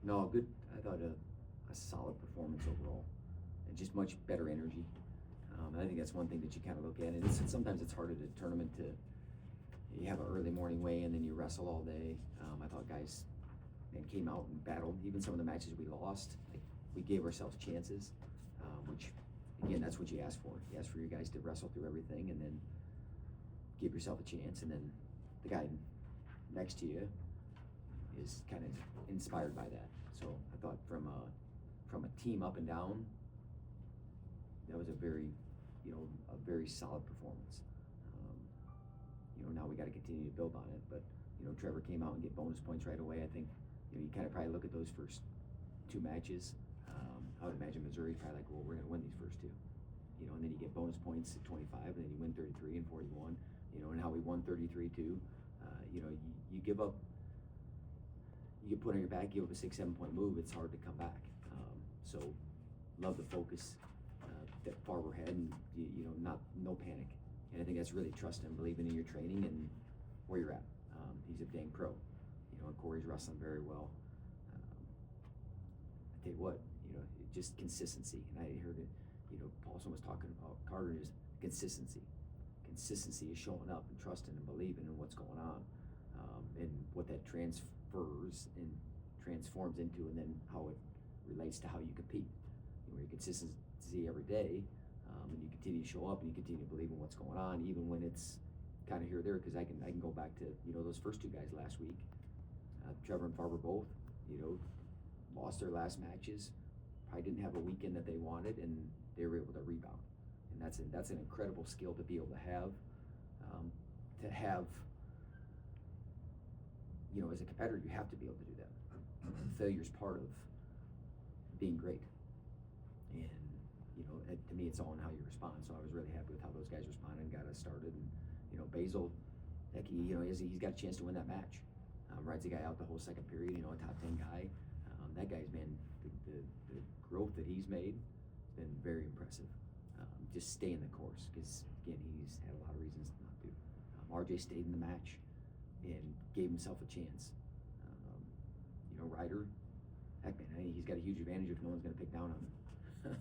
No, good. I thought a solid performance overall, and just much better energy. And I think that's one thing that you kind of look at. And sometimes it's harder to tournament to. You have an early morning weigh and then you wrestle all day. I thought guys came out and battled. Even some of the matches we lost, like, we gave ourselves chances, which again, that's what you ask for. You ask for your guys to wrestle through everything and then give yourself a chance. And then the guy next to you is kind of inspired by that. So I thought from a team up and down, that was a very solid performance. Now we got to continue to build on it. But Trevor came out and get bonus points right away. I think you kind of probably look at those first two matches. I would imagine Missouri's probably like, well, we're going to win these first two. And then you get bonus points at 25, and then you win 33 and 41. And how we won 33 too. You give up. You get put on your back, give up a 6-7 point move. It's hard to come back. So love the focus that far ahead, and no panic. And I think that's really trusting and believing in your training and where you're at. He's a dang pro, and Corey's wrestling very well. I tell you what, just consistency. And I heard it, Paulson was talking about Carter is consistency. Consistency is showing up and trusting and believing in what's going on, and what that transfers and transforms into, and then how it relates to how you compete. Your consistency every day, and you continue to show up and you continue to believe in what's going on, even when it's kind of here or there. Because I can go back to those first two guys last week, Trevor and Farber both, lost their last matches, probably didn't have a weekend that they wanted, and they were able to rebound. And that's an incredible skill to be able to have. As a competitor, you have to be able to do that. Failure's part of being great. And to me, it's all in how you respond. So I was really happy with how those guys responded and got us started. And Basil, heck, he's got a chance to win that match. Rides the guy out the whole second period. A top 10 guy. That guy's been the growth that he's made has been very impressive. Just stay in the course, because again, he's had a lot of reasons not to. RJ stayed in the match and gave himself a chance. Ryder, heck man, he's got a huge advantage if no one's going to pick down on him.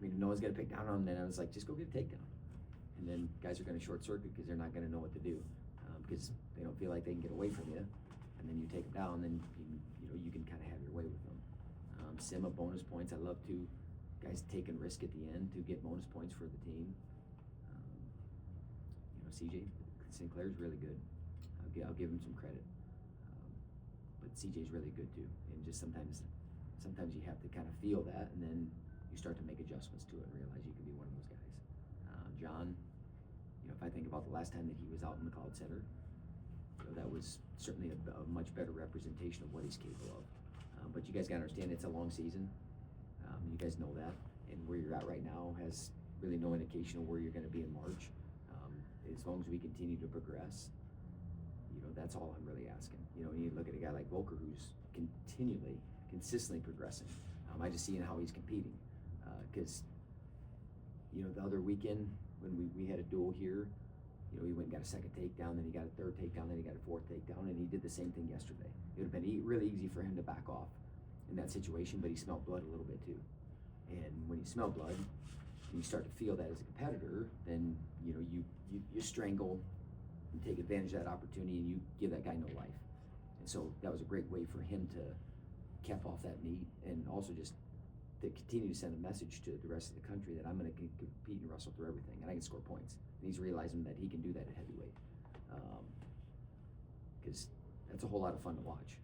If no one's going to pick down on him, then I was like, just go get a takedown. And then guys are going to short circuit because they're not going to know what to do, because they don't feel like they can get away from you. And then you take them down, then you can kind of have your way with them. Sim up bonus points. I love to guys taking risk at the end to get bonus points for the team. CJ Sinclair's really good. I'll give him some credit. But CJ's really good too. And just sometimes you have to kind of feel that, and then you start to make adjustments to it and realize you can be one of those guys. John, if I think about the last time that he was out in the College Center, that was certainly a much better representation of what he's capable of. But you guys got to understand, it's a long season. You guys know that, and where you're at right now has really no indication of where you're going to be in March. As long as we continue to progress, that's all I'm really asking. You look at a guy like Volker, who's consistently progressing. I just see how he's competing, because the other weekend when we had a duel here, he went and got a second takedown, then he got a third takedown, then he got a fourth takedown, and he did the same thing yesterday. It would have been really easy for him to back off in that situation, but he smelled blood a little bit too. And when you smell blood, and you start to feel that as a competitor, then you strangle and take advantage of that opportunity, and you give that guy no life. And so that was a great way for him to cap off that meet, and also just to continue to send a message to the rest of the country that I'm going to compete and wrestle through everything, and I can score points. And he's realizing that he can do that at heavyweight, because that's a whole lot of fun to watch.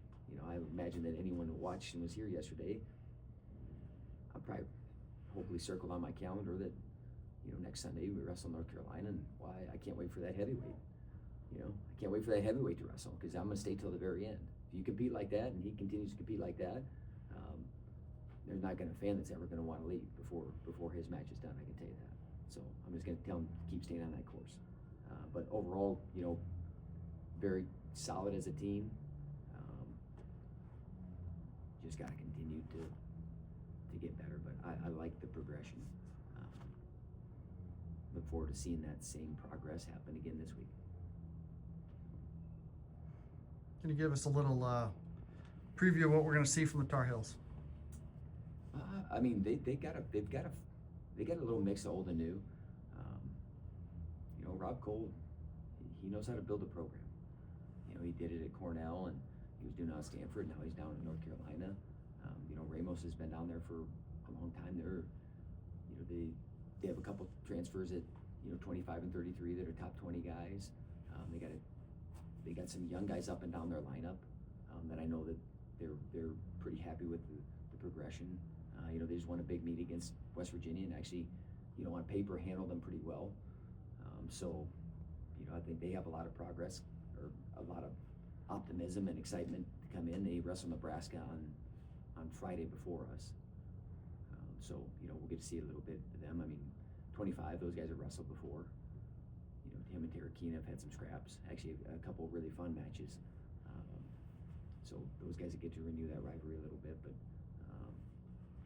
I imagine that anyone who watched and was here yesterday, I'll probably hopefully circled on my calendar that next Sunday we wrestle North Carolina, and why I can't wait for that heavyweight. I can't wait for that heavyweight to wrestle, because I'm going to stay till the very end. If you compete like that and he continues to compete like that, there's not going to be a fan that's ever going to want to leave before his match is done. I can tell you that. So I'm just going to tell him to keep staying on that course. But overall, very solid as a team. Just got to continue to get better. But I like the progression. Look forward to seeing that same progress happen again this week. Can you give us a little preview of what we're going to see from the Tar Heels? I mean, they've got a little mix of old and new. You know, Rob Cole, he knows how to build a program. You know, he did it at Cornell, and he was doing it at Stanford. Now he's down in North Carolina. You know, Ramos has been down there for a long time. You know, they have a couple transfers at 25 and 33 that are top 20 guys. They got some young guys up and down their lineup that I know that they're pretty happy with the progression. You know, they just won a big meet against West Virginia, and actually, you know, on paper handled them pretty well. So, you know, I think they have a lot of progress, or a lot of optimism and excitement to come in. They wrestle Nebraska on Friday before us. So, you know, we'll get to see a little bit of them. I mean, 25, those guys have wrestled before. You know, him and Tarakina have had some scraps. Actually, a couple of really fun matches. So those guys get to renew that rivalry a little bit. But,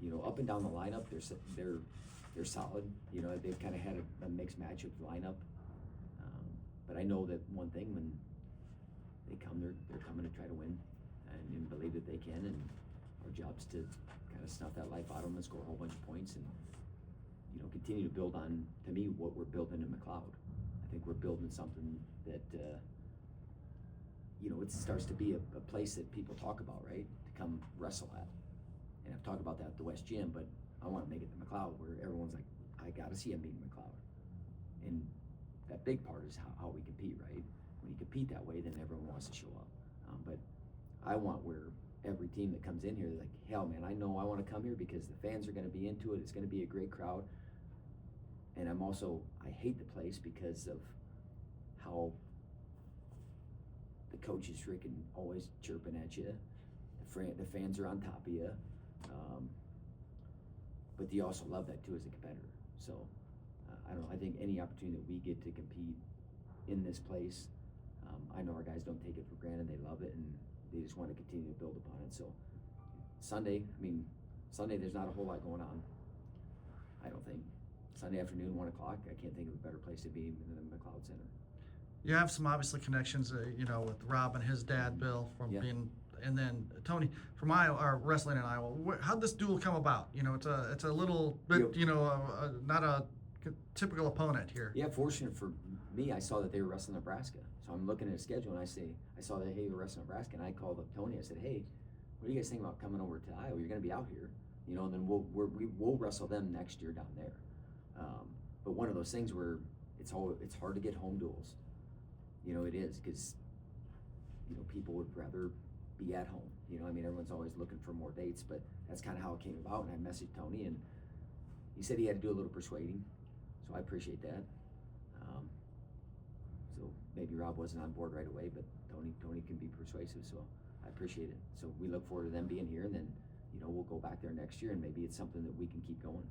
you know, up and down the lineup, they're solid. You know, they've kind of had a mixed match of lineup. But I know that one thing, when they come, they're coming to try to win and believe that they can. And our job's to kind of snuff that life out of them and score a whole bunch of points and, you know, continue to build on, to me, what we're building in McLeod. I think we're building something that, you know, it starts to be a place that people talk about, right? To come wrestle at. And I've talked about that at the West Gym, but I want to make it to McLeod, where everyone's like, I got to see a meet in McLeod. And that big part is how we compete, right? When you compete that way, then everyone wants to show up. But I want where every team that comes in here, they're like, hell, man, I know I want to come here because the fans are going to be into it. It's going to be a great crowd. And I hate the place because of how the coach is freaking always chirping at you. The fans are on top of you. But you also love that too as a competitor. So I don't know, I think any opportunity that we get to compete in this place, I know our guys don't take it for granted. They love it, and they just want to continue to build upon it. So Sunday, there's not a whole lot going on, I don't think. Sunday afternoon, 1 o'clock, I can't think of a better place to be than the McLeod Center. You have some obviously connections, you know, with Rob and his dad, Bill, from being, and then Tony from Iowa, or wrestling in Iowa. How'd this duel come about? You know, it's a little bit, you know, not a typical opponent here. Yeah, fortunate for me, I saw that they were wrestling Nebraska. So I'm looking at a schedule, and I saw that, hey, we're wrestling Nebraska, and I called up Tony. I said, hey, what do you guys think about coming over to Iowa? You're going to be out here, you know, and then we'll wrestle them next year down there. But one of those things where it's hard to get home duels. You know, it is, because, you know, people would rather be at home. You know, I mean, everyone's always looking for more dates, but that's kind of how it came about. And I messaged Tony, and he said he had to do a little persuading, so I appreciate that. So maybe Rob wasn't on board right away, but Tony can be persuasive, so I appreciate it. So we look forward to them being here, and then, you know, we'll go back there next year, and maybe it's something that we can keep going.